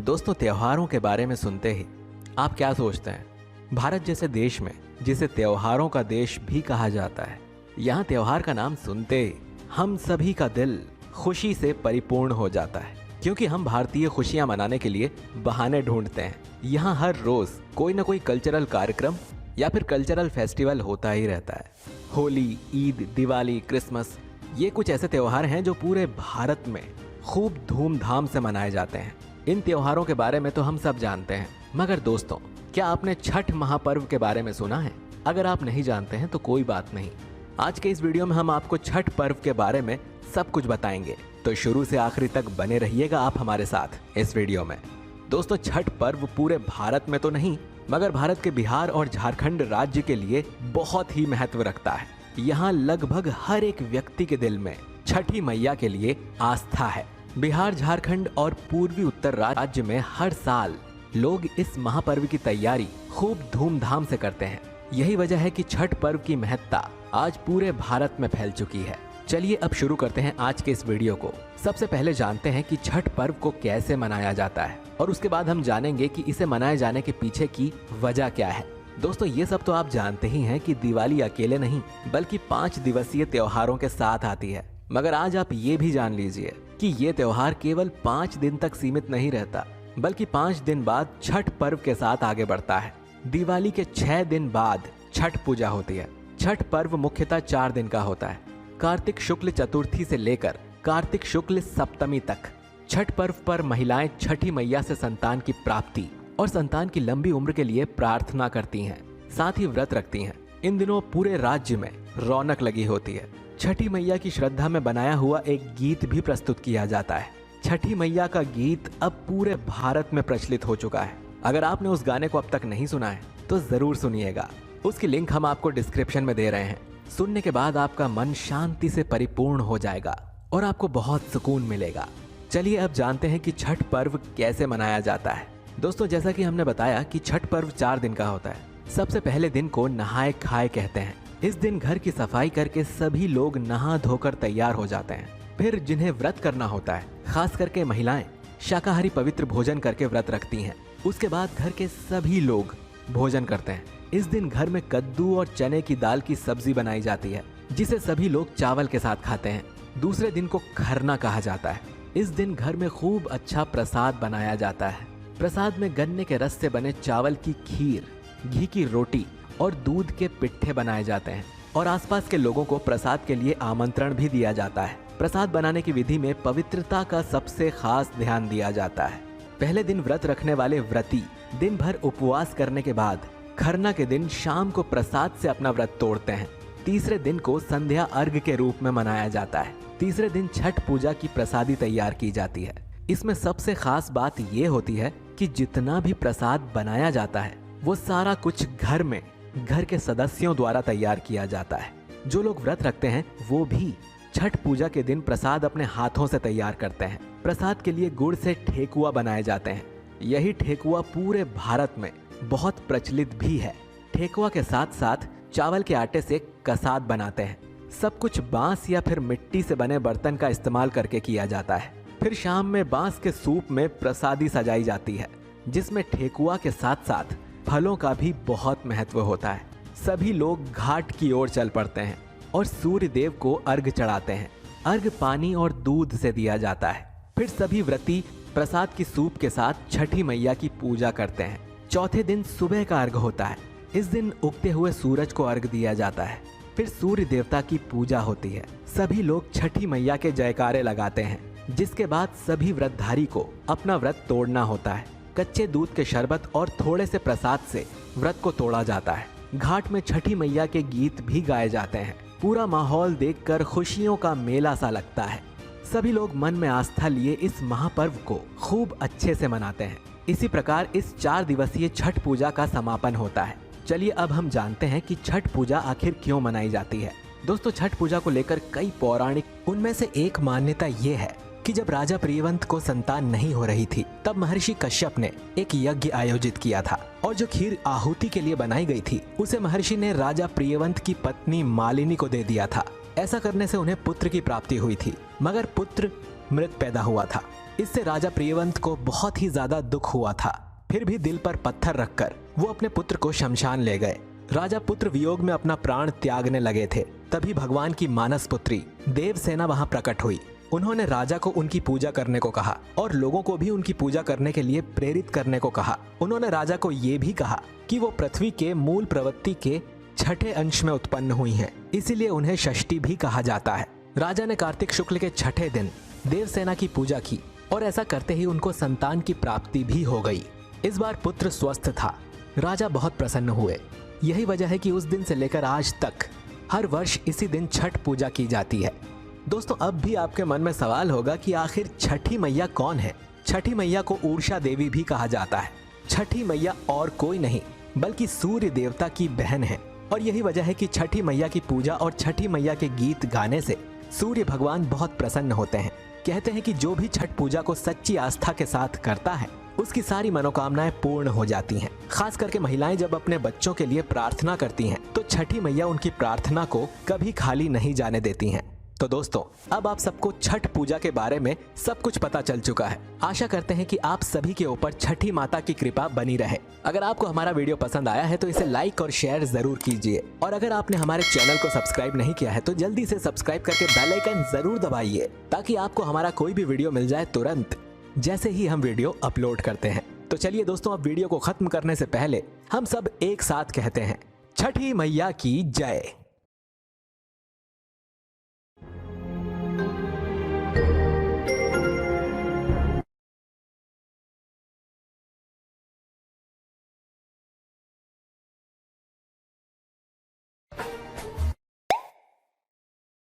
दोस्तों, त्योहारों के बारे में सुनते ही आप क्या सोचते हैं? भारत जैसे देश में, जिसे त्योहारों का देश भी कहा जाता है, यहाँ त्योहार का नाम सुनते ही हम सभी का दिल खुशी से परिपूर्ण हो जाता है, क्योंकि हम भारतीय खुशियाँ मनाने के लिए बहाने ढूंढते हैं। यहाँ हर रोज कोई ना कोई कल्चरल कार्यक्रम या फिर कल्चरल फेस्टिवल होता ही रहता है। होली, ईद, दिवाली, क्रिसमस, ये कुछ ऐसे त्योहार हैं जो पूरे भारत में खूब धूमधाम से मनाए जाते हैं। इन त्योहारों के बारे में तो हम सब जानते हैं, मगर दोस्तों, क्या आपने छठ महापर्व के बारे में सुना है? अगर आप नहीं जानते हैं तो कोई बात नहीं, आज के इस वीडियो में हम आपको छठ पर्व के बारे में सब कुछ बताएंगे, तो शुरू से आखिरी तक बने रहिएगा आप हमारे साथ इस वीडियो में। दोस्तों, छठ पर्व पूरे भारत में तो नहीं, मगर भारत के बिहार और झारखंड राज्य के लिए बहुत ही महत्व रखता है। यहाँ लगभग हर एक व्यक्ति के दिल में छठी मैया के लिए आस्था है। बिहार, झारखंड और पूर्वी उत्तर राज्य में हर साल लोग इस महापर्व की तैयारी खूब धूमधाम से करते हैं। यही वजह है कि छठ पर्व की महत्ता आज पूरे भारत में फैल चुकी है। चलिए अब शुरू करते हैं आज के इस वीडियो को। सबसे पहले जानते हैं कि छठ पर्व को कैसे मनाया जाता है, और उसके बाद हम जानेंगे कि इसे मनाए जाने के पीछे की वजह क्या है। दोस्तों, ये सब तो आप जानते ही हैं कि दिवाली अकेले नहीं बल्कि 5 दिवसीय त्योहारों के साथ आती है। मगर आज आप ये भी जान लीजिए कि ये त्योहार केवल 5 दिन तक सीमित नहीं रहता, बल्कि 5 दिन बाद छठ पर्व के साथ आगे बढ़ता है। दिवाली के 6 दिन बाद छठ पूजा होती है। छठ पर्व मुख्यतः 4 दिन का होता है, कार्तिक शुक्ल चतुर्थी से लेकर कार्तिक शुक्ल सप्तमी तक। छठ पर्व पर महिलाएं छठी मैया से संतान की प्राप्ति और संतान की लंबी उम्र के लिए प्रार्थना करती हैं, साथ ही व्रत रखती हैं। इन दिनों पूरे राज्य में रौनक लगी होती है। छठी मैया की श्रद्धा में बनाया हुआ एक गीत भी प्रस्तुत किया जाता है। छठी मैया का गीत अब पूरे भारत में प्रचलित हो चुका है। अगर आपने उस गाने को अब तक नहीं सुना है तो जरूर सुनिएगा। उसकी लिंक हम आपको डिस्क्रिप्शन में दे रहे हैं। सुनने के बाद आपका मन शांति से परिपूर्ण हो जाएगा और आपको बहुत सुकून मिलेगा। चलिए अब जानते हैं कि छठ पर्व कैसे मनाया जाता है। दोस्तों, जैसा कि हमने बताया कि छठ पर्व 4 दिन का होता है। सबसे पहले दिन को नहाए खाए कहते हैं। इस दिन घर की सफाई करके सभी लोग नहा धोकर तैयार हो जाते हैं। फिर जिन्हें व्रत करना होता है, खास करके महिलाएं, शाकाहारी पवित्र भोजन करके व्रत रखती हैं। उसके बाद घर के सभी लोग भोजन करते हैं। इस दिन घर में कद्दू और चने की दाल की सब्जी बनाई जाती है, जिसे सभी लोग चावल के साथ खाते हैं। दूसरे दिन को खरना कहा जाता है। इस दिन घर में खूब अच्छा प्रसाद बनाया जाता है। प्रसाद में गन्ने के रस से बने चावल की खीर, घी की रोटी और दूध के पिट्ठे बनाए जाते हैं, और आसपास के लोगों को प्रसाद के लिए आमंत्रण भी दिया जाता है। प्रसाद बनाने की विधि में पवित्रता का सबसे खास ध्यान दिया जाता है। पहले दिन व्रत रखने वाले व्रती दिन भर उपवास करने के बाद खरना के दिन शाम को प्रसाद से अपना व्रत तोड़ते हैं। तीसरे दिन को संध्या अर्घ के रूप में मनाया जाता है। तीसरे दिन छठ पूजा की प्रसादी तैयार की जाती है। इसमें सबसे खास बात ये होती है कि जितना भी प्रसाद बनाया जाता है वो सारा कुछ घर के सदस्यों द्वारा तैयार किया जाता है। जो लोग व्रत रखते हैं वो भी छठ पूजा के दिन प्रसाद अपने हाथों से तैयार करते हैं। प्रसाद के लिए गुड़ से ठेकुआ बनाए जाते हैं। यही ठेकुआ पूरे भारत में बहुत प्रचलित भी है। ठेकुआ के साथ साथ चावल के आटे से कसाद बनाते हैं। सब कुछ बांस या फिर मिट्टी से बने बर्तन का इस्तेमाल करके किया जाता है। फिर शाम में बांस के सूप में प्रसादी सजाई जाती है, जिसमें ठेकुआ के साथ साथ फलों का भी बहुत महत्व होता है। सभी लोग घाट की ओर चल पड़ते हैं और सूर्य देव को अर्घ चढ़ाते हैं। अर्घ पानी और दूध से दिया जाता है। फिर सभी व्रती प्रसाद की सूप के साथ छठी मैया की पूजा करते हैं। चौथे दिन सुबह का अर्घ होता है। इस दिन उगते हुए सूरज को अर्घ दिया जाता है। फिर सूर्य देवता की पूजा होती है। सभी लोग छठी मैया के जयकारे लगाते हैं, जिसके बाद सभी व्रतधारी को अपना व्रत तोड़ना होता है। कच्चे दूध के शरबत और थोड़े से प्रसाद से व्रत को तोड़ा जाता है। घाट में छठी मैया के गीत भी गाए जाते हैं। पूरा माहौल देखकर खुशियों का मेला सा लगता है। सभी लोग मन में आस्था लिए इस महापर्व को खूब अच्छे से मनाते हैं। इसी प्रकार इस 4 दिवसीय छठ पूजा का समापन होता है। चलिए अब हम जानते हैं कि छठ पूजा आखिर क्यों मनाई जाती है। दोस्तों, छठ पूजा को लेकर कई पौराणिक, उनमें से एक मान्यता ये है कि जब राजा प्रियवंत को संतान नहीं हो रही थी, तब महर्षि कश्यप ने एक यज्ञ आयोजित किया था, और जो खीर आहुति के लिए बनाई गई थी उसे महर्षि ने राजा प्रियवंत की पत्नी मालिनी को दे दिया था। ऐसा करने से उन्हें पुत्र की प्राप्ति हुई थी, मगर पुत्र मृत पैदा हुआ था। इससे राजा प्रियवंत को बहुत ही ज्यादा दुख हुआ था। फिर भी दिल पर पत्थर रखकर वो अपने पुत्र को शमशान ले गए। राजा पुत्र वियोग में अपना प्राण त्यागने लगे थे। तभी भगवान की मानस पुत्री देवसेना वहां प्रकट हुई। उन्होंने राजा को उनकी पूजा करने को कहा और लोगों को भी उनकी पूजा करने के लिए प्रेरित करने को कहा। उन्होंने राजा को ये भी कहा कि वो पृथ्वी के मूल प्रवृत्ति के छठे अंश में उत्पन्न हुई हैं, इसीलिए उन्हें षष्ठी भी कहा जाता है। राजा ने कार्तिक शुक्ल के छठे दिन देवसेना की पूजा की और ऐसा करते ही उनको संतान की प्राप्ति भी हो गई। इस बार पुत्र स्वस्थ था। राजा बहुत प्रसन्न हुए। यही वजह है कि उस दिन से लेकर आज तक हर वर्ष इसी दिन छठ पूजा की जाती है। दोस्तों, अब भी आपके मन में सवाल होगा कि आखिर छठी मैया कौन है। छठी मैया को उषा देवी भी कहा जाता है। छठी मैया और कोई नहीं बल्कि सूर्य देवता की बहन है और यही वजह है कि छठी मैया की पूजा और छठी मैया के गीत गाने से सूर्य भगवान बहुत प्रसन्न होते हैं। कहते हैं कि जो भी छठ पूजा को सच्ची आस्था के साथ करता है उसकी सारी मनोकामनाएं पूर्ण हो जाती हैं। खास करके महिलाएं जब अपने बच्चों के लिए प्रार्थना करती हैं तो छठी मैया उनकी प्रार्थना को कभी खाली नहीं जाने देती हैं। तो दोस्तों, अब आप सबको छठ पूजा के बारे में सब कुछ पता चल चुका है। आशा करते हैं कि आप सभी के ऊपर छठी माता की कृपा बनी रहे। अगर आपको हमारा वीडियो पसंद आया है तो इसे लाइक और शेयर जरूर कीजिए और अगर आपने हमारे चैनल को सब्सक्राइब नहीं किया है तो जल्दी से सब्सक्राइब करके बेल आइकन जरूर दबाइए ताकि आपको हमारा कोई भी वीडियो मिल जाए तुरंत जैसे ही हम वीडियो अपलोड करते हैं। तो चलिए दोस्तों, अब वीडियो को खत्म करने से पहले हम सब एक साथ कहते हैं, छठी मैया की जय।